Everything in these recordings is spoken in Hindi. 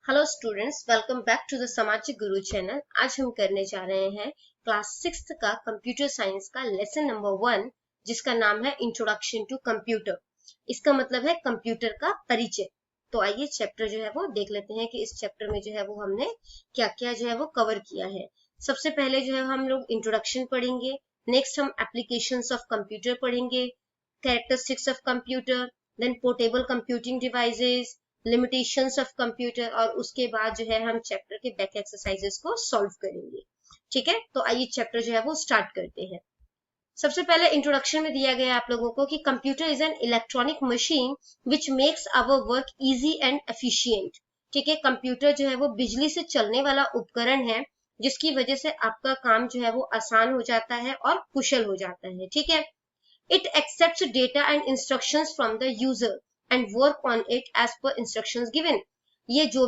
Hello students, welcome back to the Samajik Guru channel. आज हम करने जा रहे हैं क्लास 6 का कंप्यूटर साइंस का लेसन नंबर 1, जिसका नाम है इंट्रोडक्शन टू कंप्यूटर। इसका मतलब है कंप्यूटर का परिचय। तो आइए चैप्टर जो है वो देख लेते हैं कि इस चैप्टर में जो है वो हमने क्या क्या जो है वो कवर किया है। सबसे पहले जो है हम लोग इंट्रोडक्शन पढ़ेंगे। नेक्स्ट हम एप्लीकेशंस ऑफ कंप्यूटर पढ़ेंगे, characteristics of computer, then portable computing devices, limitations of computer, और उसके बाद जो है हम चैप्टर के बैक एक्सरसाइजेस को सॉल्व करेंगे। ठीक है, तो आइए चैप्टर जो है वो स्टार्ट करते हैं। सबसे पहले इंट्रोडक्शन में दिया गया आप लोगों को कि computer is an electronic machine which makes our work easy and efficient. ठीक है, कंप्यूटर जो है वो बिजली से चलने वाला उपकरण है, जिसकी वजह से आपका काम जो है वो आसान हो जाता है और कुशल हो जाता है। ठीक है, it accepts data and instructions from the user and work on it as per instructions given। ये जो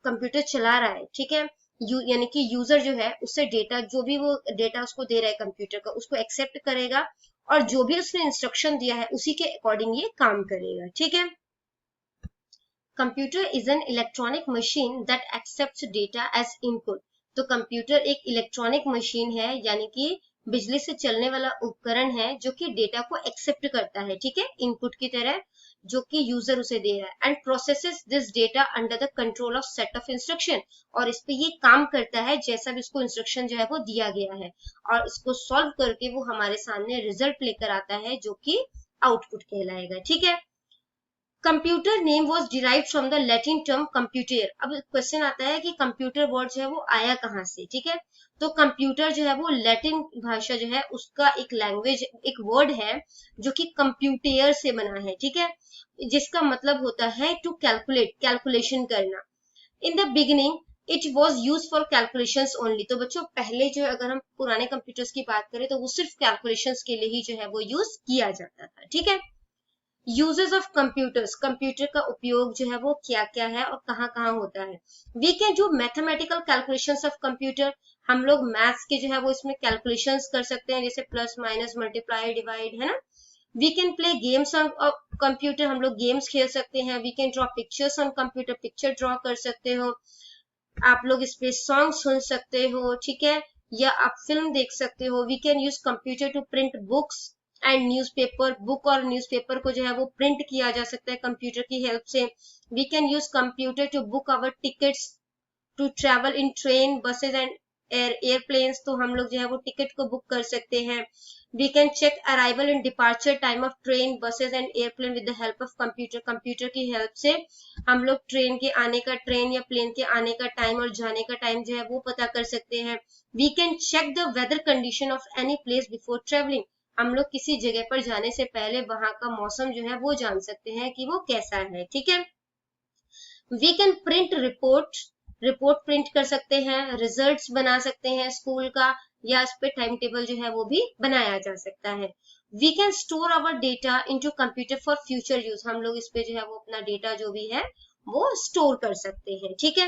कंप्यूटर चला रहा है, ठीक है, यानी कि यूजर जो है उससे डेटा, जो भी वो डेटा उसको दे रहा है कंप्यूटर का, उसको एक्सेप्ट करेगा और जो भी उसने इंस्ट्रक्शन दिया है उसी के अकॉर्डिंग ये काम करेगा। ठीक है, computer is an electronic machine that accepts data as input. तो कंप्यूटर एक इलेक्ट्रॉनिक मशीन है, यानी कि बिजली से चलने वाला उपकरण है जो कि डेटा को एक्सेप्ट करता है, ठीक है, इनपुट की तरह, जो कि यूजर उसे दे रहा है, and processes this data under the control of set of instruction. और इस पे ये काम करता है जैसा भी इसको इंस्ट्रक्शन जो है वो दिया गया है, और इसको सॉल्व करके वो हमारे सामने रिजल्ट लेकर आता है जो कि आउटपुट कहलाएगा। ठीक है, computer name was derived from the Latin term computer. अब क्वेश्चन आता है कि कंप्यूटर वर्ड जो है वो आया कहाँ से। ठीक है, तो कंप्यूटर जो है वो लैटिन भाषा जो है उसका एक लैंग्वेज, एक वर्ड है जो कि कंप्यूटर से बना है। ठीक है, जिसका मतलब होता है टू कैलकुलेट, कैलकुलेशन करना। In the beginning it was use for calculations only. तो बच्चों पहले जो अगर हम पुराने कंप्यूटर्स की बात करें तो वो सिर्फ कैलकुलेशंस के लिए ही जो है वो यूज किया जाता था। ठीक है, यूजेस ऑफ कंप्यूटर्स, कंप्यूटर का उपयोग जो है वो क्या क्या है और कहाँ कहाँ होता है। We can do mathematical calculations of computer. हम लोग मैथ्स के जो है वो इसमें कैलकुलेशंस कर सकते हैं, जैसे प्लस माइनस मल्टीप्लाई डिवाइड, है ना। We can play games on computer, हम लोग गेम्स खेल सकते हैं। We can draw pictures on computer, picture draw कर सकते हो। आप लोग इस पे सॉन्ग सुन सकते हो, ठीक है, या आप फिल्म देख सकते हो। We can use computer to print books and newspaper, book और न्यूज़पेपर को जो है वो प्रिंट किया जा सकता है कंप्यूटर की हेल्प से। We can use computer to book our tickets to travel in train, buses and airplanes. तो हम लोग जो है वो टिकट को बुक कर सकते हैं। We can check arrival and departure time of train, buses and airplane with the help of computer. Computer की हेल्प से हम लोग ट्रेन के आने का, ट्रेन या प्लेन के आने का टाइम और जाने का टाइम जो है वो पता कर सकते हैं। We can check the weather condition of any place before travelling. हम लोग किसी जगह पर जाने से पहले वहां का मौसम जो है वो जान सकते हैं कि वो कैसा है। ठीक है, we can print report, report print कर सकते हैं, रिजल्ट्स बना सकते हैं स्कूल का, या इस पे टाइम टेबल जो है वो भी बनाया जा सकता है। We can store our data into computer for future use. हम लोग इस पे जो है वो अपना डेटा जो भी है वो स्टोर कर सकते हैं। ठीक है,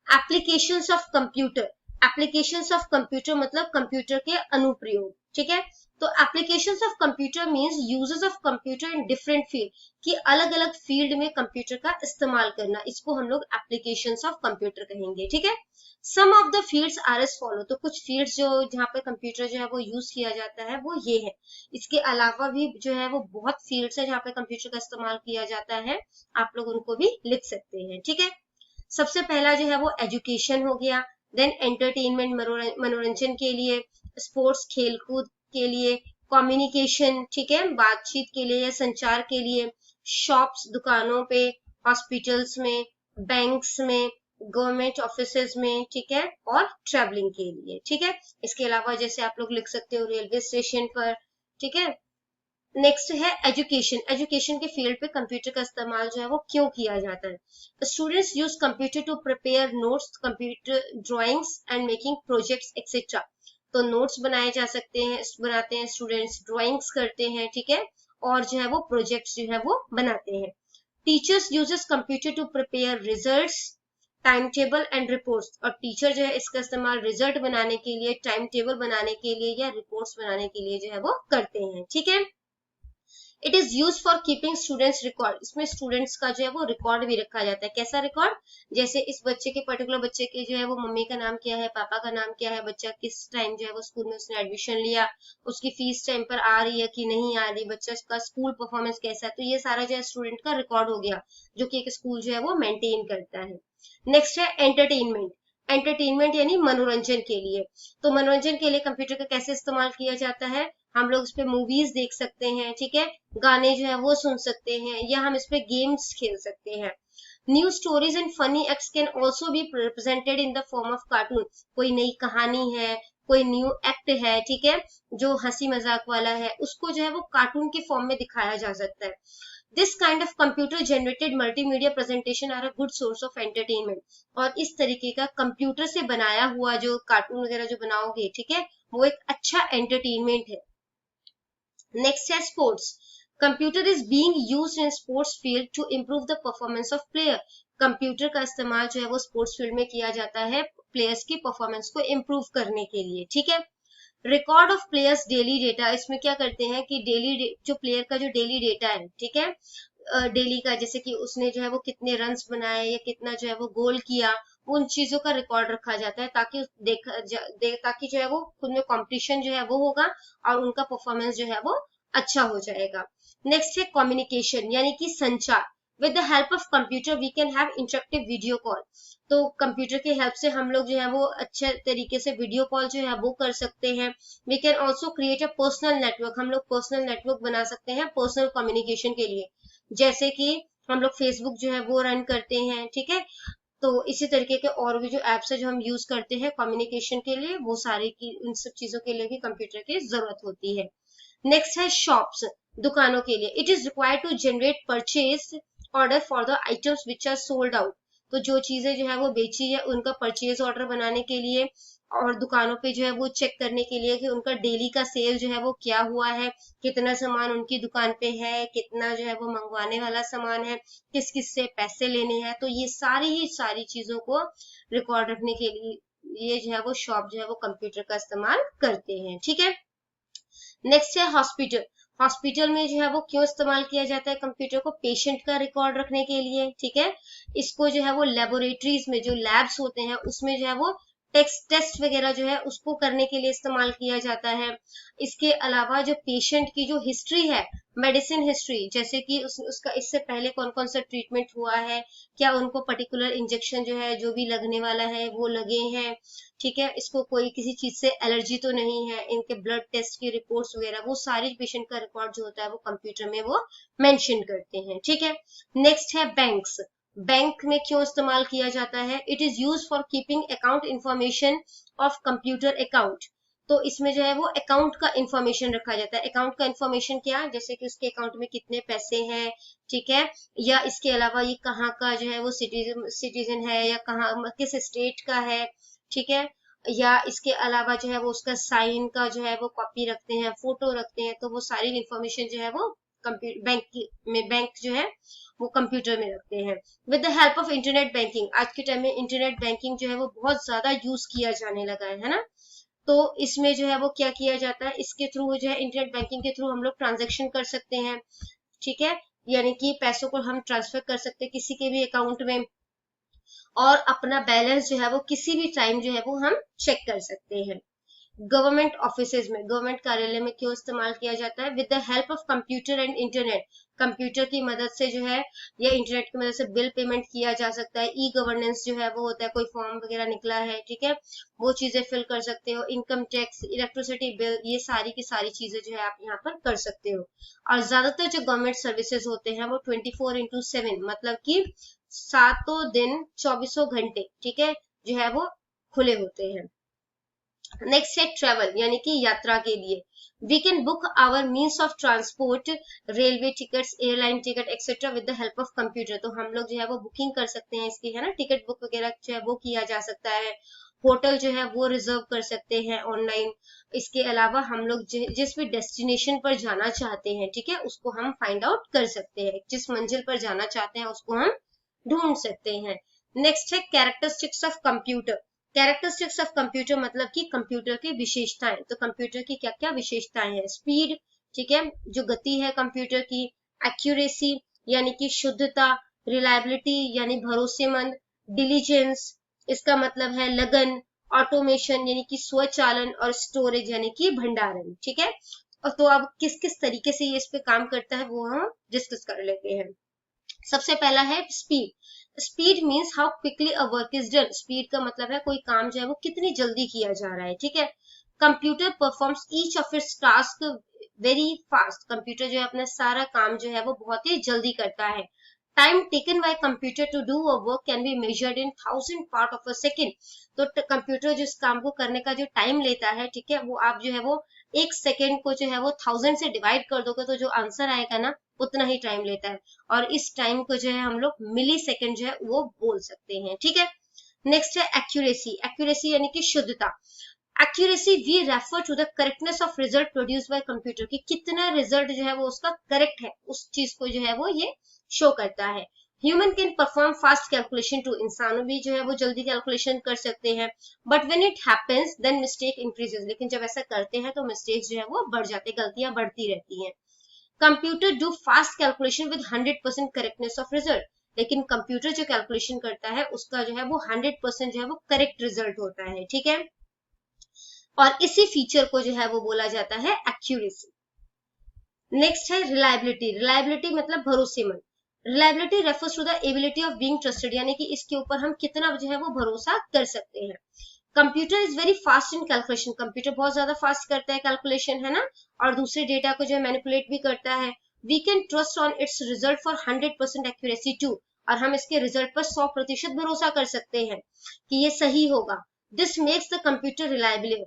applications of computer, applications of computer मतलब कंप्यूटर के अनुप्रयोग। ठीक है, तो applications of computer means uses of computer in different field, कि अलग अलग फील्ड में कंप्यूटर का इस्तेमाल करना, इसको हम लोग एप्लीकेशंस ऑफ कंप्यूटर कहेंगे। ठीक है, some of the fields are as follow. तो कुछ फील्ड्स जो जहाँ पे कंप्यूटर जो है वो यूज किया जाता है वो ये है। इसके अलावा भी जो है वो बहुत फील्ड्स है जहाँ पे कंप्यूटर का इस्तेमाल किया जाता है, आप लोग उनको भी लिख सकते हैं। ठीक है, सबसे पहला जो है वो एजुकेशन हो गया, देन एंटरटेनमेंट, मनोरंजन के लिए, स्पोर्ट्स खेलकूद के लिए, कम्युनिकेशन, ठीक है, बातचीत के लिए या संचार के लिए, शॉप्स दुकानों पे, हॉस्पिटल्स में, बैंक्स में, गवर्नमेंट ऑफिसेज में, ठीक है, और ट्रैवलिंग के लिए। ठीक है, इसके अलावा जैसे आप लोग लिख सकते हो रेलवे स्टेशन पर। ठीक है, नेक्स्ट है एजुकेशन, एजुकेशन के फील्ड पे कंप्यूटर का इस्तेमाल जो है वो क्यों किया जाता है। Students use computer to prepare notes, computer drawings and making projects etcetera. तो नोट्स बनाए जा सकते हैं, बनाते हैं स्टूडेंट्स, ड्राइंग्स करते हैं, ठीक है, और जो है वो प्रोजेक्ट्स जो है वो बनाते हैं। Teachers uses computer to prepare results, time table and reports. और टीचर जो है इसका इस्तेमाल रिजल्ट बनाने के लिए, टाइम टेबल बनाने के लिए या रिपोर्ट्स बनाने के लिए जो है वो करते हैं। ठीक है, it is use for keeping students record, इसमें स्टूडेंट्स का जो है वो रिकॉर्ड भी रखा जाता है। कैसा रिकॉर्ड? जैसे इस बच्चे के पर्टिकुलर बच्चे के जो है वो मम्मी का नाम क्या है, पापा का नाम क्या है, बच्चा किस टाइम जो है वो स्कूल में उसने एडमिशन लिया, उसकी फीस टाइम पर आ रही है कि नहीं आ रही, बच्चा का स्कूल परफॉर्मेंस कैसा है, तो ये सारा जो है स्टूडेंट का रिकॉर्ड हो गया जो कि एक स्कूल जो है वो मेंटेन करता है। नेक्स्ट है एंटरटेनमेंट। एंटरटेनमेंट यानी मनोरंजन के लिए। तो मनोरंजन के लिए कंप्यूटर का कैसे इस्तेमाल किया जाता है? हम लोग इस पे मूवीज देख सकते हैं, ठीक है, गाने जो है वो सुन सकते हैं, या हम इस पे गेम्स खेल सकते हैं। New stories and funny acts can also be represented in the form of cartoon. कोई नई कहानी है, कोई न्यू एक्ट है, ठीक है, जो हंसी मजाक वाला है, उसको जो है वो कार्टून के फॉर्म में दिखाया जा सकता है। This kind of computer generated multimedia presentation are a good source of entertainment. और इस तरीके का कंप्यूटर से बनाया हुआ जो कार्टून वगैरह जो बनाओगे, ठीक है, वो एक अच्छा एंटरटेनमेंट है। नेक्स्ट है sports. Computer is being used in sports field to improve the performance of player. Computer का इस्तेमाल जो है वो स्पोर्ट्स फील्ड में किया जाता है प्लेयर्स की परफॉर्मेंस को इम्प्रूव करने के लिए, ठीक है। Record of players daily data, इसमें क्या करते हैं कि डेली जो प्लेयर का जो डेली डेटा है, ठीक है, डेली का, जैसे कि उसने जो है वो कितने रन्स बनाए या कितना जो है वो गोल किया, उन चीजों का रिकॉर्ड रखा जाता है ताकि ताकि जो है वो खुद में कंपटीशन जो है वो होगा और उनका परफॉर्मेंस जो है वो अच्छा हो जाएगा। नेक्स्ट है कम्युनिकेशन यानी कि संचार। With the help of computer we can have interactive video call. तो कंप्यूटर की हेल्प से हम लोग जो है वो अच्छे तरीके से वीडियो कॉल जो है वो कर सकते हैं। We can also create a personal network, हम लोग पर्सनल नेटवर्क बना सकते हैं पर्सनल कम्युनिकेशन के लिए, जैसे कि हम लोग फेसबुक जो है वो रन करते हैं, ठीक है। तो इसी तरीके के और भी जो एप्स है जो हम यूज करते हैं कम्युनिकेशन के लिए, वो सारे की इन सब चीजों के लिए भी कंप्यूटर की जरूरत होती है। नेक्स्ट है शॉप्स, दुकानों के लिए। It is required to generate purchase order for the items which are sold out. तो जो चीजें जो है वो बेची है उनका परचेज ऑर्डर बनाने के लिए, और दुकानों पे जो है वो चेक करने के लिए कि उनका डेली का सेल जो है वो क्या हुआ है, कितना सामान उनकी दुकान पे है, कितना जो है वो मंगवाने वाला सामान है, किस किस से पैसे लेने हैं। तो ये सारी चीजों को रिकॉर्ड रखने के लिए ये जो है वो शॉप जो है वो कंप्यूटर का इस्तेमाल करते हैं, ठीक है। नेक्स्ट है हॉस्पिटल। हॉस्पिटल में जो है वो क्यों इस्तेमाल किया जाता है कंप्यूटर को? पेशेंट का रिकॉर्ड रखने के लिए, ठीक है। इसको जो है वो लेबोरेटरीज में जो लैब्स होते हैं उसमें जो है वो टेस्ट वगैरह जो है उसको करने के लिए इस्तेमाल किया जाता है। इसके अलावा जो पेशेंट की जो हिस्ट्री है, मेडिसिन हिस्ट्री, जैसे कि उसका इससे पहले कौन कौन सा ट्रीटमेंट हुआ है, क्या उनको पर्टिकुलर इंजेक्शन जो है जो भी लगने वाला है वो लगे हैं, ठीक है, इसको कोई किसी चीज से एलर्जी तो नहीं है, इनके ब्लड टेस्ट की रिपोर्ट्स वगैरह, वो सारी पेशेंट का रिकॉर्ड जो होता है वो कंप्यूटर में वो मेंशन करते हैं, ठीक है। नेक्स्ट है बैंक्स। बैंक में क्यों इस्तेमाल किया जाता है? It is use for keeping account information of computer account. तो इसमें जो है वो अकाउंट का इंफॉर्मेशन रखा जाता है। अकाउंट का इंफॉर्मेशन क्या? जैसे कि उसके अकाउंट में कितने पैसे हैं, ठीक है, या इसके अलावा ये कहाँ का जो है वो सिटीजन है, या कहाँ किस स्टेट का है, ठीक है, या इसके अलावा जो है वो उसका साइन का जो है वो कॉपी रखते हैं, फोटो रखते हैं। तो वो सारी इंफॉर्मेशन जो है वो बैंक जो है वो कंप्यूटर में रखते हैं। With the help of internet banking, आज के टाइम में इंटरनेट बैंकिंग जो है वो बहुत ज्यादा यूज किया जाने लगा है ना। तो इसमें जो है वो क्या किया जाता है, इसके थ्रू जो है इंटरनेट बैंकिंग के थ्रू हम लोग ट्रांजेक्शन कर सकते हैं, ठीक है, यानी कि पैसों को हम ट्रांसफर कर सकते हैं किसी के भी अकाउंट में, और अपना बैलेंस जो है वो किसी भी टाइम जो है वो हम चेक कर सकते हैं। गवर्नमेंट ऑफिसेज में, गवर्नमेंट कार्यालय में क्यों इस्तेमाल किया जाता है? With the help of computer and internet, computer की मदद से जो है या इंटरनेट की मदद से बिल पेमेंट किया जा सकता है। ई गवर्नेंस जो है वो होता है, कोई फॉर्म वगैरह निकला है, ठीक है, वो चीजें फिल कर सकते हो। इनकम टैक्स, इलेक्ट्रिसिटी बिल, ये सारी की सारी चीजें जो है आप यहाँ पर कर सकते हो। और ज्यादातर जो गवर्नमेंट सर्विसेज होते हैं वो 24/7, मतलब कि 7 दिन 24 घंटे, ठीक है, जो है वो खुले होते हैं। नेक्स्ट है ट्रेवल यानी कि यात्रा के लिए। We can book our means of transport, railway tickets, airline ticket etcetera with the help of computer. तो हम लोग जो है वो बुकिंग कर सकते हैं इसकी, है ना, टिकट बुक वगैरह जो है वो किया जा सकता है। होटल जो है वो रिजर्व कर सकते हैं ऑनलाइन। इसके अलावा हम लोग जिस भी डेस्टिनेशन पर जाना चाहते हैं, ठीक है, उसको हम फाइंड आउट कर सकते हैं, जिस मंजिल पर जाना चाहते हैं उसको हम ढूंढ सकते हैं। नेक्स्ट है characteristics of computer. Characteristics of computer मतलब कि कंप्यूटर की विशेषताएं। तो कंप्यूटर की क्या क्या विशेषताएं हैं? स्पीड, ठीक है, जो गति है कंप्यूटर की, एक्यूरेसी यानी कि शुद्धता, रिलायबिलिटी यानी भरोसेमंद, डिलीजेंस इसका मतलब है लगन, ऑटोमेशन यानी कि स्वचालन, और स्टोरेज यानी कि भंडारण। ठीक है, और तो अब किस किस तरीके से ये इस पे काम करता है वो हम डिस्कस कर लेते हैं। सबसे पहला है speed. Speed means how quickly a work is done. Speed का मतलब है कोई काम जो है वो कितनी जल्दी किया जा रहा है। ठीक है, computer performs each of its task very fast. Computer जो है अपना सारा काम जो है वो बहुत ही जल्दी करता है। Time taken by computer to do a work can be measured in 1000 part of a second. तो कंप्यूटर जो इस काम को करने का जो टाइम लेता है, ठीक है, वो आप जो है वो एक सेकेंड को जो है वो 1000 से डिवाइड कर दोगे तो जो आंसर आएगा ना उतना ही टाइम लेता है, और इस टाइम को जो है हम लोग मिली सेकेंड जो है वो बोल सकते हैं। ठीक है, नेक्स्ट है एक्यूरेसी। एक्यूरेसी यानी कि शुद्धता। Accuracy we refer to the correctness of result produce by computer, कि कितना रिजल्ट जो है वो उसका करेक्ट है, उस चीज को जो है वो ये शो करता है। Human can perform fast calculation too, इंसानों भी जो है वो जल्दी कैलकुलेशन कर सकते हैं, but when it happens then mistake increases, लेकिन जब ऐसा करते हैं तो मिस्टेक्स जो है वो बढ़ जाते हैं, गलतियां बढ़ती रहती हैं। Computer do fast calculation with 100% correctness of result, लेकिन कंप्यूटर जो कैलकुलेशन करता है उसका जो है वो 100% जो है वो करेक्ट रिजल्ट होता है। ठीक है, और इसी फीचर को जो है वो बोला जाता है एक्यूरेसी। नेक्स्ट है रिलायबिलिटी। रिलायबिलिटी मतलब भरोसेमंद। Reliability refers to the ability of being trusted, यानी कि इसके ऊपर हम कितना जो है वो भरोसा कर सकते हैं। Computer is very fast in calculation. Computer बहुत ज्यादा फास्ट करता है कैलकुलेशन, है ना, और दूसरे डेटा को जो है मैनिपुलेट भी करता है। We can trust on its result for 100% accuracy too, और हम इसके रिजल्ट पर 100% भरोसा कर सकते हैं कि ये सही होगा। This makes the computer reliable,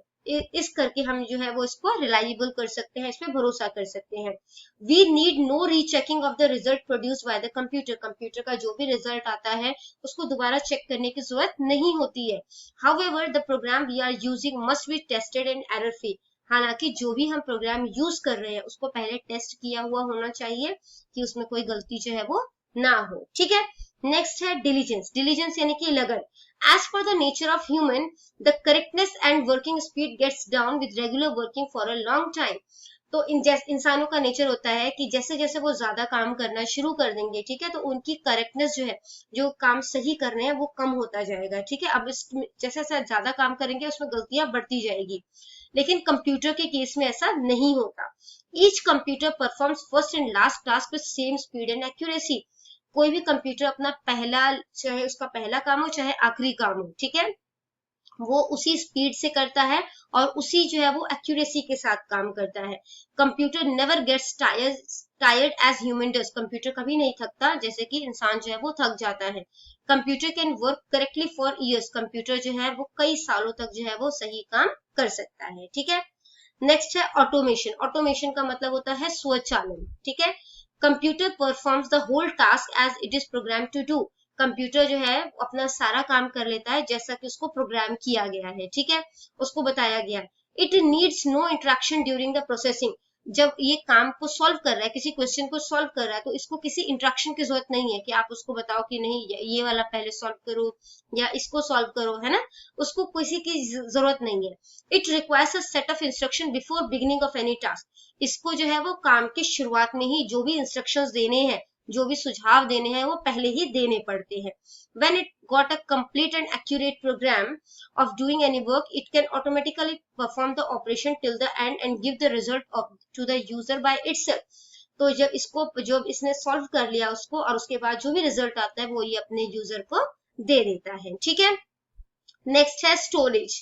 इस करके हम जो है वो इसको रिलायबल कर सकते हैं, इस पे भरोसा कर सकते हैं। We need no rechecking of the result produce by the computer. Computer का जो भी रिजल्ट आता है उसको दोबारा चेक करने की जरूरत नहीं होती है। However, the program we are using must be tested and error free. हालांकि जो भी हम प्रोग्राम यूज कर रहे हैं उसको पहले टेस्ट किया हुआ होना चाहिए कि उसमें कोई गलती जो है वो ना हो। ठीक है, नेक्स्ट है डिलीजेंस। डिलीजेंस यानी कि लगन। As per the nature of human the correctness and working speed gets down with regular working for a long time. तो इंसानों का नेचर होता है कि जैसे जैसे वो ज्यादा काम करना शुरू कर देंगे, ठीक है, तो उनकी करेक्टनेस जो है, जो काम सही कर रहे हैं वो कम होता जाएगा। ठीक है, अब जैसे जैसे ज्यादा काम करेंगे उसमें गलतियां बढ़ती जाएगी, लेकिन कंप्यूटर के केस में ऐसा नहीं होता। Each computer performs first and last task with same speed and accuracy. कोई भी कंप्यूटर अपना पहला, चाहे उसका पहला काम हो चाहे आखिरी काम हो, ठीक है, वो उसी स्पीड से करता है और उसी जो है वो एक्यूरेसी के साथ काम करता है। Computer never gets tired as human does. Computer कभी नहीं थकता जैसे कि इंसान जो है वो थक जाता है। Computer can work correctly for years. Computer जो है वो कई सालों तक जो है वो सही काम कर सकता है। ठीक है, नेक्स्ट है ऑटोमेशन। ऑटोमेशन का मतलब होता है स्वचालन। ठीक है, computer performs the whole task as it is program to do. Computer जो है अपना सारा काम कर लेता है जैसा कि उसको प्रोग्राम किया गया है। ठीक है, उसको बताया गया। It needs no interaction during the processing. जब ये काम को सॉल्व कर रहा है, किसी क्वेश्चन को सॉल्व कर रहा है, तो इसको किसी इंटरेक्शन की जरूरत नहीं है कि आप उसको बताओ कि नहीं ये वाला पहले सॉल्व करो या इसको सॉल्व करो, है ना, उसको किसी की जरूरत नहीं है। It requires a set of instruction before beginning of any task. इसको जो है वो काम की शुरुआत में ही जो भी इंस्ट्रक्शंस देने हैं, जो भी सुझाव देने हैं, वो पहले ही देने पड़ते हैं। When it got a complete and accurate program of doing any work, it can automatically perform the operation till the end and give the result to the user by itself. तो जब इसने सॉल्व कर लिया उसको, और उसके बाद जो भी रिजल्ट आता है वो ये अपने यूजर को दे देता है। ठीक है, नेक्स्ट है storage.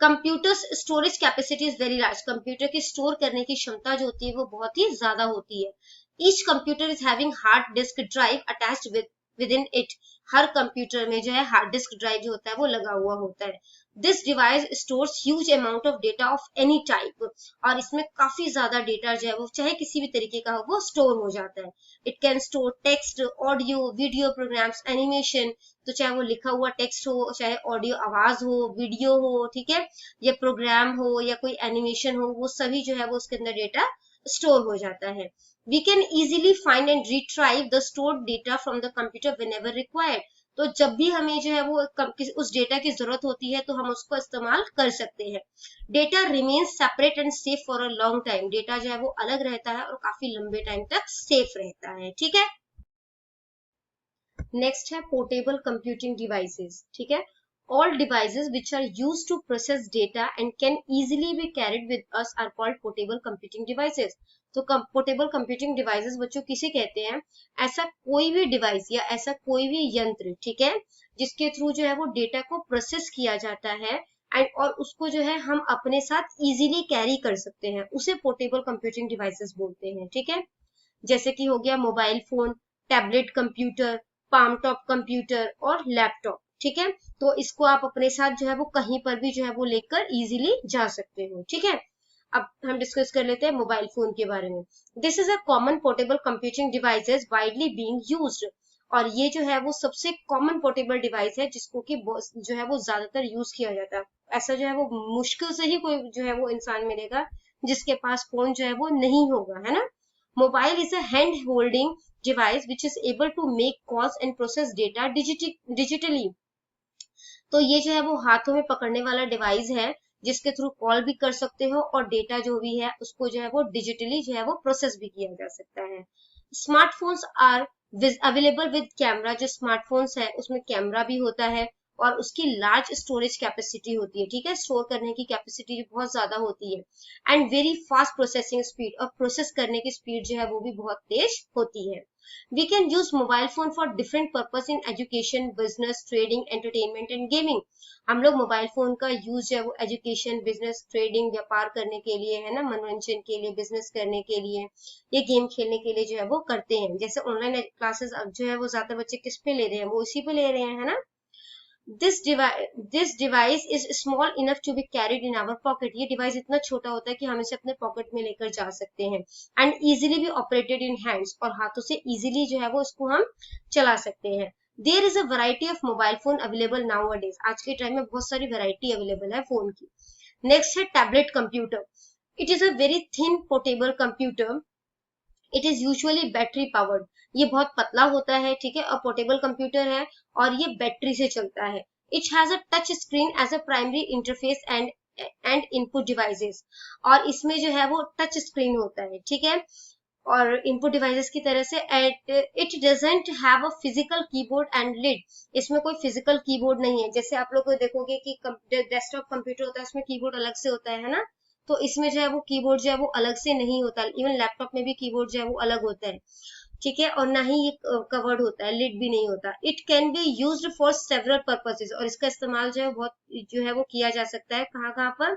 Computer storage capacity is very large. Computer की स्टोर करने की क्षमता जो होती है वो बहुत ही ज्यादा होती है। Each computer is having hard disk drive attached with in it. Her computer में जो है हार्ड डिस्क ड्राइव जो होता है वो लगा हुआ होता है। This device stores huge amount of data of any type. और इसमें काफी ज्यादा डेटा जो है वो चाहे किसी भी तरीके का हो वो स्टोर हो जाता है। It can store text, audio, video programs, animation. तो चाहे वो लिखा हुआ टेक्स्ट हो, चाहे ऑडियो आवाज हो, वीडियो हो, ठीक है, या प्रोग्राम हो या कोई एनिमेशन हो, वो सभी जो है वो उसके अंदर डेटा स्टोर हो जाता है। We can easily find and retrieve the stored data from the computer whenever required. तो जब भी हमें जो है वो उस डेटा की जरूरत होती है तो हम उसको इस्तेमाल कर सकते हैं। Data remains separate and safe for a long time, data जो है वो अलग रहता है और काफी लंबे टाइम तक सेफ रहता है, ठीक है। नेक्स्ट है पोर्टेबल कंप्यूटिंग डिवाइसेस, ठीक है। All devices which are used to process data and can easily be carried with us are called portable computing devices. तो पोर्टेबल कंप्यूटिंग डिवाइसेस बच्चों किसे कहते हैं? ऐसा कोई भी डिवाइस या ऐसा कोई भी यंत्र, ठीक है, जिसके थ्रू जो है वो डेटा को प्रोसेस किया जाता है एंड और उसको जो है हम अपने साथ इजीली कैरी कर सकते हैं, उसे पोर्टेबल कंप्यूटिंग डिवाइसेस बोलते हैं, ठीक है। जैसे कि हो गया mobile phone, tablet computer, palm top computer और लैपटॉप, ठीक है। तो इसको आप अपने साथ जो है वो कहीं पर भी जो है वो लेकर इजीली जा सकते हो, ठीक है। अब हम डिस्कस कर लेते हैं मोबाइल फोन के बारे में। This is a common portable computing devices widely being used, और ये जो है वो सबसे कॉमन पोर्टेबल डिवाइस है जिसको कि जो है वो ज्यादातर यूज किया जाता है। ऐसा जो है वो मुश्किल से ही कोई जो है वो इंसान मिलेगा जिसके पास फोन जो है वो नहीं होगा, है ना। Mobile is a hand-holding device which is able to make calls and process data digitally. तो ये जो है वो हाथों में पकड़ने वाला डिवाइस है जिसके थ्रू कॉल भी कर सकते हो और डेटा जो भी है उसको जो है वो डिजिटली जो है वो प्रोसेस भी किया जा सकता है। Smartphones are available with camera, जो स्मार्टफोन्स है उसमें कैमरा भी होता है और उसकी लार्ज स्टोरेज कैपेसिटी होती है, ठीक है, स्टोर करने की कैपेसिटी बहुत ज्यादा होती है and very fast processing speed, और प्रोसेस करने की स्पीड जो है वो भी बहुत तेज होती है। We can use mobile phone for different purpose in education, business, trading, entertainment and gaming. हम लोग मोबाइल फोन का यूज जो है वो एजुकेशन, बिजनेस, ट्रेडिंग, व्यापार करने के लिए, है ना, मनोरंजन के लिए, बिजनेस करने के लिए, ये गेम खेलने के लिए जो है वो करते हैं। जैसे ऑनलाइन क्लासेस अब जो है वो ज्यादा बच्चे किस पे ले रहे हैं, वो इसी पे ले रहे हैं, है ना। This device is small enough to be carried in our pocket. ये डिवाइस इतना छोटा होता है कि हम इसे अपने पॉकेट में लेकर जा सकते हैं एंड इजीली भी ऑपरेटेड इन हैंड्स, और हाथों से इजीली जो है वो इसको हम चला सकते हैं। There is a variety of mobile phone available nowadays, आज के टाइम में बहुत सारी वैरायटी अवेलेबल है फोन की। नेक्स्ट है tablet computer. It is a very thin portable computer, it is usually battery powered, ये बहुत पतला होता है, ठीक है, और पोर्टेबल कंप्यूटर है और ये बैटरी से चलता है। It has a touch screen as a primary interface and input devices, और इसमें जो है वो टच स्क्रीन होता है, ठीक है, और इनपुट डिवाइसेस की तरह से। It doesn't have a physical keyboard and lid, इसमें कोई फिजिकल कीबोर्ड नहीं है। जैसे आप लोग देखोगे कि डेस्कटॉप कंप्यूटर होता है उसमें कीबोर्ड अलग से होता है ना, तो इसमें जो है वो कीबोर्ड जो है वो अलग से नहीं होता। इवन लैपटॉप में भी कीबोर्ड जो है वो अलग होता है, ठीक है, और ना ही ये कवर्ड होता है, लिड भी नहीं होता। It can be used for several purposes, और इसका इस्तेमाल जो है बहुत जो है वो किया जा सकता है कहाँ कहाँ पर,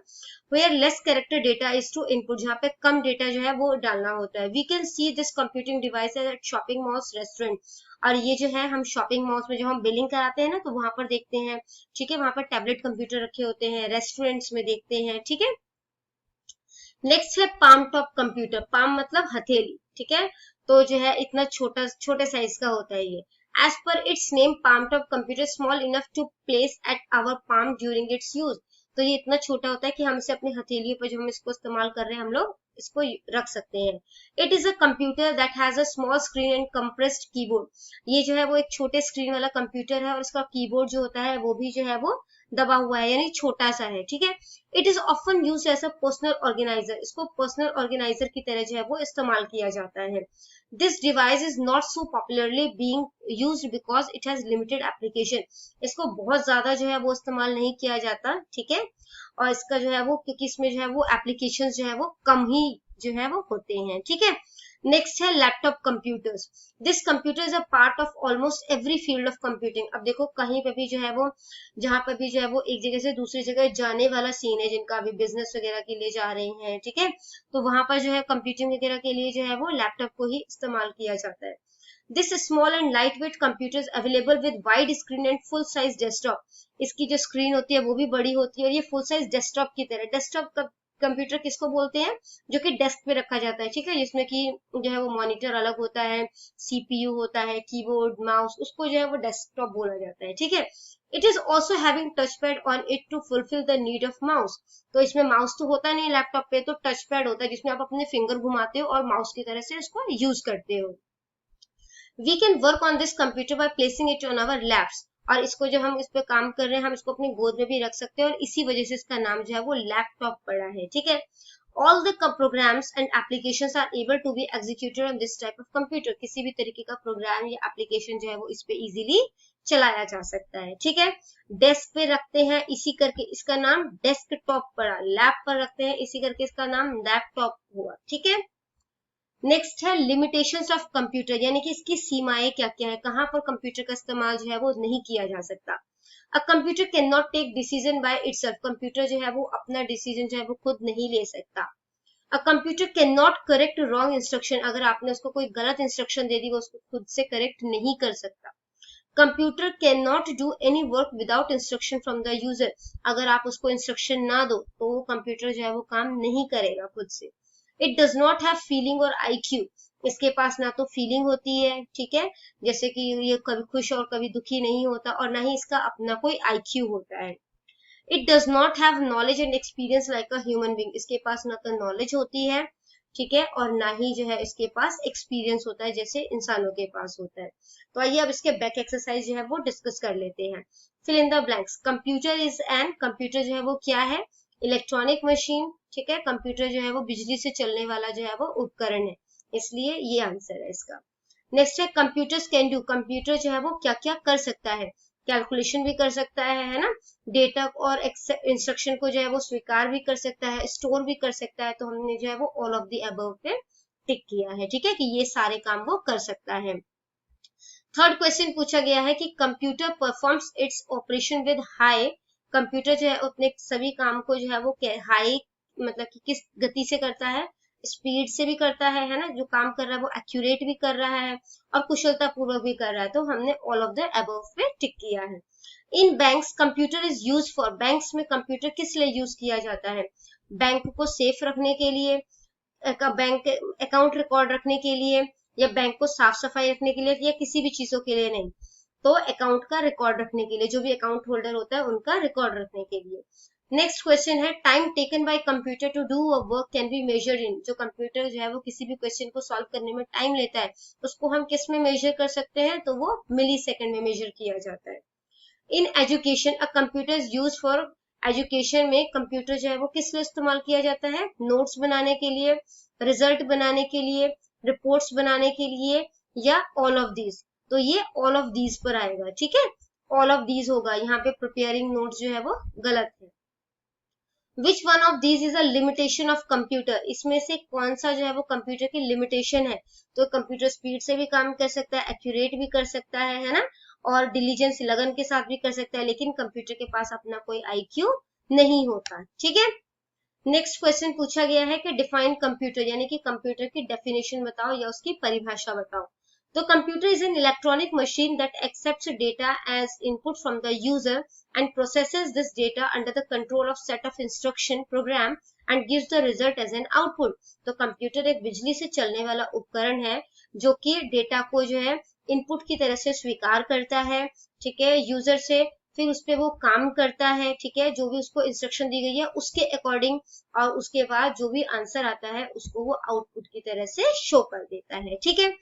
where less character data is to input, जहाँ पे कम डेटा जो है वो डालना होता है। We can see this computing device at shopping malls, restaurant, और ये जो है हम शॉपिंग मॉल्स में जब हम बिलिंग कराते हैं ना तो वहां पर देखते हैं, ठीक है, वहां पर टैबलेट कंप्यूटर रखे होते हैं, रेस्टोरेंट्स में देखते हैं, ठीक है। नेक्स्ट है पाम टॉप कंप्यूटर, पाम मतलब हथेली, ठीक है, तो जो है इतना छोटे साइज का होता है ये। As per its name palmtop computer small enough to place at our palm during its use, तो ये इतना छोटा होता है कि हम इसे अपनी हथेलियों पर जो हम इसको इस्तेमाल कर रहे हैं हम लोग इसको रख सकते हैं। It is a computer that has a small screen and compressed keyboard, ये जो है वो एक छोटे स्क्रीन वाला कंप्यूटर है और इसका कीबोर्ड जो होता है वो भी जो है वो दबा हुआ है, यानी छोटा सा है, ठीक है। It is often use as a personal organizer, इसको पर्सनल ऑर्गेनाइजर की तरह जो है वो इस्तेमाल किया जाता है। This device is not so popularly being used because it has limited application, इसको बहुत ज्यादा जो है वो इस्तेमाल नहीं किया जाता, ठीक है, और इसका जो है वो क्योंकि इसमें जो है वो एप्लीकेशन जो है वो कम ही जो है वो होते हैं, ठीक है। नेक्स्ट है laptop computers. This computer is a part of almost every field of computing. अब देखो कहीं पे भी जो है वो, जहां पर भी जो है वो एक जगह से दूसरी जगह जाने वाला सीन है, जिनका अभी बिजनेस वगैरह के लिए जा रहे हैं, ठीक है, तो वहां पर जो है कंप्यूटिंग वगैरह के लिए जो है वो लैपटॉप को ही इस्तेमाल किया जाता है। This small and light weight computers available with wide screen and full size desktop, इसकी जो स्क्रीन होती है वो भी बड़ी होती है और ये फुल साइज डेस्कटॉप की तरह। डेस्कटॉप कंप्यूटर किसको बोलते हैं? जो कि डेस्क पे रखा जाता है, ठीक है, जिसमें कि जो है वो मॉनिटर अलग होता है, सीपीयू होता है, कीबोर्ड, माउस, उसको जो है वो डेस्कटॉप बोला जाता है, ठीक है। It is also having touch pad on it to fulfil the need of mouse, तो इसमें माउस तो होता नहीं लैपटॉप पे, तो टच पैड होता है जिसमें आप अपने फिंगर घुमाते हो और माउस की तरह से इसको यूज करते हो। We can work on this computer by placing it on our laps, और इसको जो हम इस पे काम कर रहे हैं हम इसको अपनी गोद में भी रख सकते हैं, और इसी वजह से इसका नाम जो है वो लैपटॉप पड़ा है, ठीक है। All the programs and applications are able to be executed on this type of computer. किसी भी तरीके का प्रोग्राम या एप्लीकेशन जो है वो इस पे इजीली चलाया जा सकता है, ठीक है। डेस्क पे रखते हैं इसी करके इसका नाम डेस्कटॉप पड़ा, लैप पर रखते हैं इसी करके इसका नाम लैपटॉप हुआ, ठीक है। नेक्स्ट है लिमिटेशंस ऑफ कंप्यूटर, यानी कि इसकी सीमाएं क्या क्या है, कहां पर कंप्यूटर का इस्तेमाल जो है वो नहीं किया जा सकता। A computer can not take decision by itself, computer जो है वो अपना डिसीजन जो है वो खुद नहीं ले सकता। A computer can not correct wrong instruction, अगर आपने उसको कोई गलत इंस्ट्रक्शन दे दी वो उसको खुद से करेक्ट नहीं कर सकता। Computer can not do any work without instruction from the user, अगर आप उसको इंस्ट्रक्शन ना दो तो वो कंप्यूटर जो है वो काम नहीं करेगा खुद से। It does not have feeling और IQ, इसके पास ना तो फीलिंग होती है, ठीक है, जैसे कि ये कभी खुश और कभी दुखी नहीं होता, और ना ही इसका अपना कोई IQ होता है। It does not have knowledge and experience like a human being, इसके पास ना तो नॉलेज होती है, ठीक है, और ना ही जो है इसके पास एक्सपीरियंस होता है जैसे इंसानों के पास होता है। तो आइए अब इसके बैक एक्सरसाइज जो है वो डिस्कस कर लेते हैं। Fill in the blanks. Computer is an, computer जो है वो क्या है, इलेक्ट्रॉनिक मशीन, ठीक है, कंप्यूटर जो है वो बिजली से चलने वाला जो है वो उपकरण है, इसलिए ये आंसर है इसका। नेक्स्ट है कंप्यूटर्स कैन डू, कंप्यूटर जो है वो क्या क्या कर सकता है, कैलकुलेशन भी कर सकता है ना, डेटा और इंस्ट्रक्शन को जो है वो स्वीकार भी कर सकता है, स्टोर भी कर सकता है, तो हमने जो है वो ऑल ऑफ द अबव पे टिक किया है, ठीक है, कि ये सारे काम वो कर सकता है। थर्ड क्वेश्चन पूछा गया है कि computer performs its operation with high, computer जो है अपने सभी काम को जो है वो हाई मतलब कि किस गति से करता है, स्पीड से भी करता है ना, जो काम कर रहा है वो एक्यूरेट भी कर रहा है और कुशलता पूर्वक भी कर रहा है, तो हमने ऑल ऑफ द अबव पे टिक किया है। In banks computer is use for, banks में कंप्यूटर किस लिए यूज किया जाता है, बैंक को सेफ रखने के लिए, बैंक अकाउंट रिकॉर्ड रखने के लिए, या बैंक को साफ सफाई रखने के लिए, या किसी भी चीजों के लिए नहीं, तो अकाउंट का रिकॉर्ड रखने के लिए, जो भी अकाउंट होल्डर होता है उनका रिकॉर्ड रखने के लिए। नेक्स्ट क्वेश्चन है time taken by computer to do a work can be measured in, जो कंप्यूटर जो है वो किसी भी क्वेश्चन को सॉल्व करने में टाइम लेता है उसको हम किस में मेजर कर सकते हैं, तो वो मिली सेकेंड में मेजर किया जाता है। In education a computer is use for, education में कंप्यूटर जो है वो किस लिए इस्तेमाल किया जाता है, नोट्स बनाने के लिए, रिजल्ट बनाने के लिए, रिपोर्ट्स बनाने के लिए, या ऑल ऑफ दीज, तो ये ऑल ऑफ दीज पर आएगा, ठीक है, ऑल ऑफ दीज होगा, यहाँ पे प्रिपेयरिंग नोट्स जो है वो गलत है। Which one of these is a limitation of computer, इसमें से कौन सा जो है वो कंप्यूटर की लिमिटेशन है, तो कंप्यूटर स्पीड से भी काम कर सकता है, एक्यूरेट भी कर सकता है ना, और डिलीजेंस लगन के साथ भी कर सकता है, लेकिन कंप्यूटर के पास अपना कोई IQ नहीं होता, ठीक है। नेक्स्ट क्वेश्चन पूछा गया है कि डिफाइन कंप्यूटर, यानी कि कंप्यूटर की डेफिनेशन बताओ या उसकी परिभाषा बताओ। तो computer is an electronic machine that accepts data as input from the user and processes this data under the control of set of instruction program and gives the result as an output। तो कंप्यूटर एक बिजली से चलने वाला उपकरण है जो कि डेटा को जो है इनपुट की तरह से स्वीकार करता है, ठीक है, यूजर से, फिर उस पर वो काम करता है, ठीक है, जो भी उसको इंस्ट्रक्शन दी गई है उसके अकॉर्डिंग, और उसके बाद जो भी आंसर आता है उसको वो आउटपुट की तरह से शो कर देता है, ठीक है।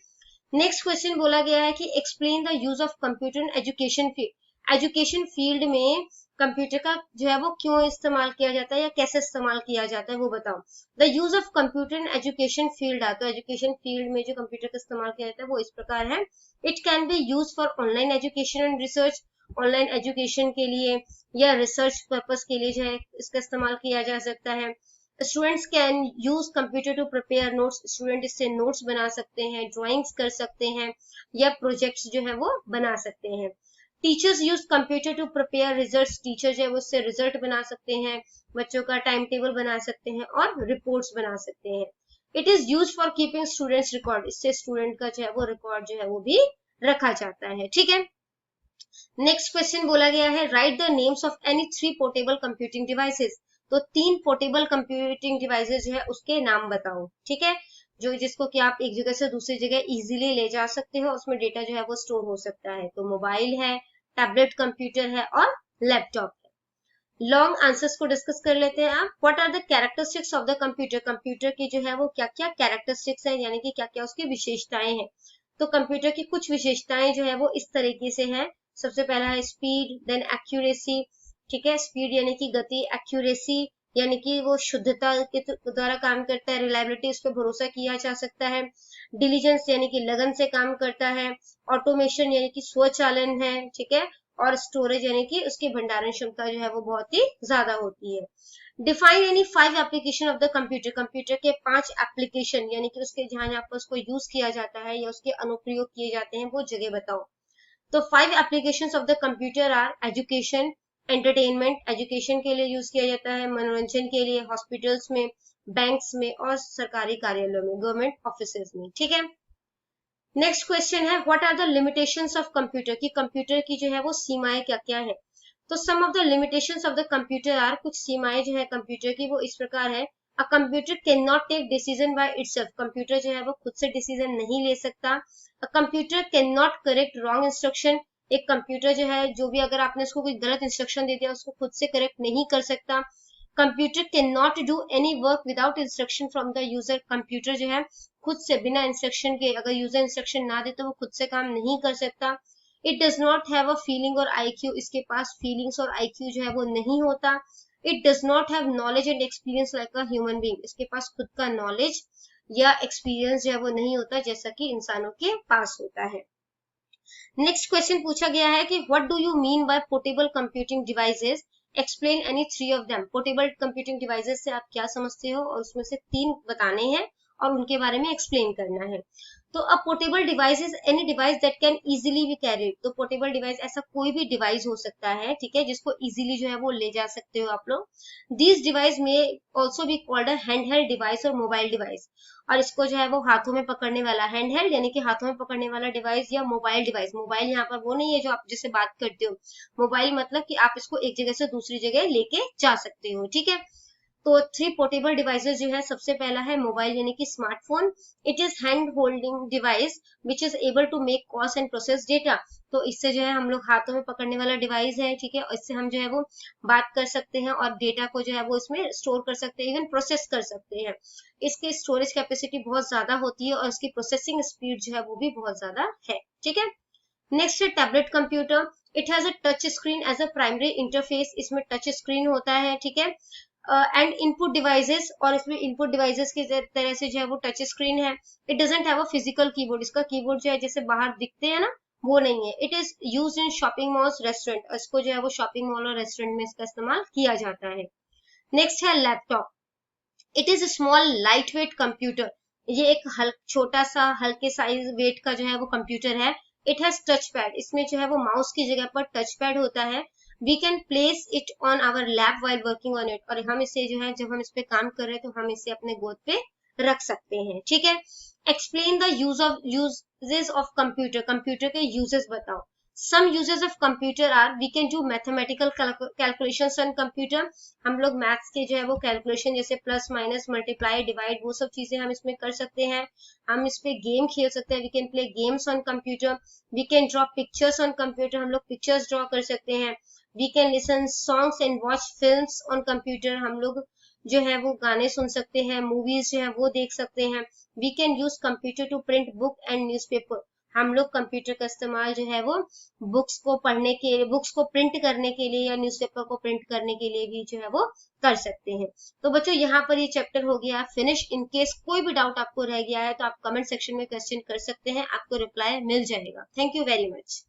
नेक्स्ट क्वेश्चन बोला गया है कि explain the use of computer in education field, education field में कंप्यूटर का जो है वो क्यों इस्तेमाल किया जाता है या कैसे इस्तेमाल किया जाता है वो बताओ। The use of computer in education field, तो एजुकेशन फील्ड में जो कंप्यूटर का इस्तेमाल किया जाता है वो इस प्रकार है। It can be use for online education and research, online education के लिए या रिसर्च पर्पस के लिए जो है इसका इस्तेमाल किया जा सकता है। Students can use computer to prepare notes, student इससे नोट्स बना सकते हैं, ड्राइंग्स कर सकते हैं, या प्रोजेक्ट्स जो है वो बना सकते हैं। Teachers use computer to prepare results, teacher जो है वो उससे रिजल्ट बना सकते हैं, बच्चों का टाइम टेबल बना सकते हैं और रिपोर्ट्स बना सकते हैं। It is use for keeping students record, इससे स्टूडेंट का जो है वो रिकॉर्ड जो है वो भी रखा जाता है, ठीक है। नेक्स्ट क्वेश्चन बोला गया है right the names of any 3 portable computing devices, तो 3 पोर्टेबल कंप्यूटिंग डिवाइसेस जो है उसके नाम बताओ, ठीक है, जो जिसको कि आप एक जगह से दूसरी जगह इजीली ले जा सकते हो, उसमें डेटा जो है वो स्टोर हो सकता है, तो मोबाइल है, टैबलेट कंप्यूटर है और लैपटॉप है। लॉन्ग आंसर्स को डिस्कस कर लेते हैं आप। What are the characteristics of the computer, computer की जो है वो क्या क्या कैरेक्टरिस्टिक्स है, यानी कि क्या क्या उसकी विशेषताएं हैं। तो कंप्यूटर की कुछ विशेषताएं जो है वो इस तरीके से है सबसे पहला है स्पीड, देन एक्यूरेसी, ठीक है, स्पीड यानी कि गति, एक्यूरेसी यानी कि वो शुद्धता के द्वारा काम करता है, रिलायबिलिटी उस पर भरोसा किया जा सकता है, डिलीजेंस यानी कि लगन से काम करता है, ऑटोमेशन यानी कि स्वचालन है, ठीक है, और स्टोरेज यानी कि उसकी भंडारण क्षमता जो है वो बहुत ही ज्यादा होती है। Define any 5 application of the computer, computer के 5 एप्लीकेशन यानी कि उसके जहां जहां पर उसको यूज किया जाता है या उसके अनुप्रयोग किए जाते हैं वो जगह बताओ। तो 5 applications of the computer are education, entertainment, education के लिए यूज किया जाता है, मनोरंजन के लिए हॉस्पिटल्स में, बैंक्स में और सरकारी कार्यालयों में, गवर्नमेंट ऑफिसेज में, ठीक है। नेक्स्ट क्वेश्चन है what are the limitations of computer, की कंप्यूटर की जो है वो सीमाएं क्या क्या है। तो some of the limitations of the computer are, कुछ सीमाएं जो है कंप्यूटर की वो इस प्रकार है। A computer can not take decision by itself, computer जो है वो खुद से डिसीजन नहीं ले सकता। A computer can not correct wrong instruction, एक कंप्यूटर जो है जो भी अगर आपने उसको कोई गलत इंस्ट्रक्शन दे दिया उसको खुद से करेक्ट नहीं कर सकता। Computer can not do any work without instruction from the user, computer जो है खुद से बिना इंस्ट्रक्शन के, अगर यूजर इंस्ट्रक्शन ना दे तो वो खुद से काम नहीं कर सकता। It does not have a feeling और आईक्यू, इसके पास फीलिंग्स और आईक्यू जो है वो नहीं होता। It does not have knowledge and experience like a human being, इसके पास खुद का नॉलेज या एक्सपीरियंस जो है वो नहीं होता जैसा कि इंसानों के पास होता है। नेक्स्ट क्वेश्चन पूछा गया है कि what do you mean by portable computing devices, explain any 3 of them. Portable computing devices से आप क्या समझते हो और उसमें से 3 बताने हैं और उनके बारे में एक्सप्लेन करना है। तो अ portable device is any device that can easily be carried, तो पोर्टेबल डिवाइस ऐसा कोई भी डिवाइस हो सकता है, ठीक है, जिसको इजीली जो है वो ले जा सकते हो आप लोग। दिस डिवाइस में also be called a handheld device और मोबाइल डिवाइस, और इसको जो है वो हाथों में पकड़ने वाला, हैंडहेल्ड यानी कि हाथों में पकड़ने वाला डिवाइस, या मोबाइल डिवाइस, मोबाइल यहाँ पर वो नहीं है जो आप जिससे बात करते हो, मोबाइल मतलब कि आप इसको एक जगह से दूसरी जगह लेके जा सकते हो, ठीक है। तो 3 पोर्टेबल डिवाइसेस जो है, सबसे पहला है मोबाइल यानी कि smartphone, it is hand holding device which is able to make calls and process data, तो इससे जो है हम लोग हाथों में पकड़ने वाला डिवाइस है, ठीक है, और इससे हम जो है वो बात कर सकते हैं और डेटा को जो है वो इसमें स्टोर कर सकते हैं, इवन प्रोसेस कर सकते हैं। इसकी स्टोरेज कैपेसिटी बहुत ज्यादा होती है और इसकी प्रोसेसिंग स्पीड जो है वो भी बहुत ज्यादा है, ठीक है। नेक्स्ट है tablet computer, it has a touch screen as a primary interface, इसमें टच स्क्रीन होता है, ठीक है, एंड इनपुट डिवाइसेस, और इसमें इनपुट डिवाइसेस की तरह से जो है वो टच स्क्रीन है। It doesn't have a physical keyboard, इसका कीबोर्ड जो है जैसे बाहर दिखते हैं ना वो नहीं है। It is use in shopping malls, restaurant, इसको जो है वो शॉपिंग मॉल और रेस्टोरेंट में इसका इस्तेमाल किया जाता है। नेक्स्ट है laptop, it is small light weight computer, ये एक छोटा सा हल्के साइज वेट का जो है वो कंप्यूटर है। इट हैज टच पैड, इसमें जो है वो माउस की जगह पर टच पैड होता है। We can place it on our lap while working on it, और हम इसे जो है जब हम इस पे काम कर रहे हैं तो हम इसे अपने गोद पे रख सकते हैं, ठीक है। Explain the uses of computer, computer के यूजेस बताओ। some uses of computer are we can do mathematical calculations on computer, हम लोग मैथ्स के जो है वो कैलकुलेशन जैसे प्लस माइनस मल्टीप्लाई डिवाइड वो सब चीजें हम इसमें कर सकते हैं। हम इस पे गेम खेल सकते हैं, we can play games on computer. We can draw pictures on computer, हम लोग पिक्चर्स ड्रॉ कर सकते हैं। We can listen songs and watch films on computer, हम लोग जो है वो गाने सुन सकते हैं, मूवीज जो है वो देख सकते हैं। We can use computer to print book and newspaper, हम लोग कंप्यूटर का इस्तेमाल जो है वो बुक्स को पढ़ने के, बुक्स को प्रिंट करने के लिए या न्यूज़पेपर को प्रिंट करने के लिए भी जो है वो कर सकते हैं। तो बच्चों यहाँ पर ये चैप्टर हो गया फिनिश। इन केस कोई भी डाउट आपको रह गया है तो आप कमेंट सेक्शन में क्वेश्चन कर सकते हैं, आपको रिप्लाई मिल जाएगा। Thank you very much.